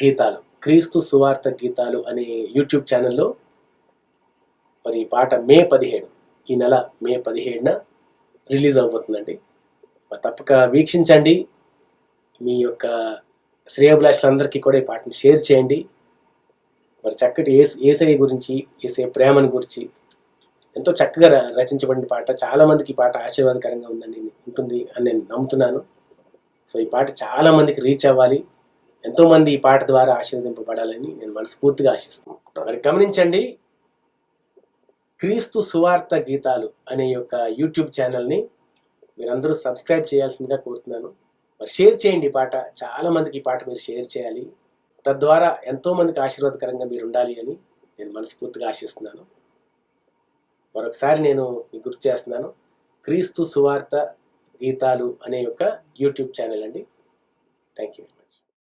గీతాలు, క్రీస్తు సువార్త గీతాలు అనే యూట్యూబ్ ఛానల్లో మరి ఈ పాట ఈ నెల మే 17న రిలీజ్ అవబోతుందండి. మరి తప్పక వీక్షించండి. మీ యొక్క శ్రేయోభిలాషులందరికీ కూడా ఈ పాటను షేర్ చేయండి. మరి చక్కటి యేసయ్య గురించి, యేసయ్య ప్రేమను గురించి ఎంతో చక్కగా రచించబడిన పాట. చాలామందికి ఈ పాట ఆశీర్వాదకరంగా ఉంటుంది అని నేను నమ్ముతున్నాను. సో ఈ పాట చాలామందికి రీచ్ అవ్వాలి, ఎంతోమంది ఈ పాట ద్వారా ఆశీర్వదింపబడాలని నేను మనస్ఫూర్తిగా ఆశిస్తున్నాను. మరి గమనించండి, క్రీస్తు సువార్త గీతాలు అనే యొక్క యూట్యూబ్ ఛానల్ని మీరందరూ సబ్స్క్రైబ్ చేయాల్సిందిగా కోరుతున్నాను. మరి షేర్ చేయండి. ఈ పాట చాలామందికి ఈ పాట మీరు షేర్ చేయాలి. తద్వారా ఎంతోమందికి ఆశీర్వాదకరంగా మీరు ఉండాలి అని నేను మనస్ఫూర్తిగా ఆశిస్తున్నాను. మరొకసారి నేను మీకు గుర్తు చేస్తున్నాను, క్రీస్తు సువార్త గీతాలు అనే యొక్క యూట్యూబ్ ఛానల్ అండి. Thank you.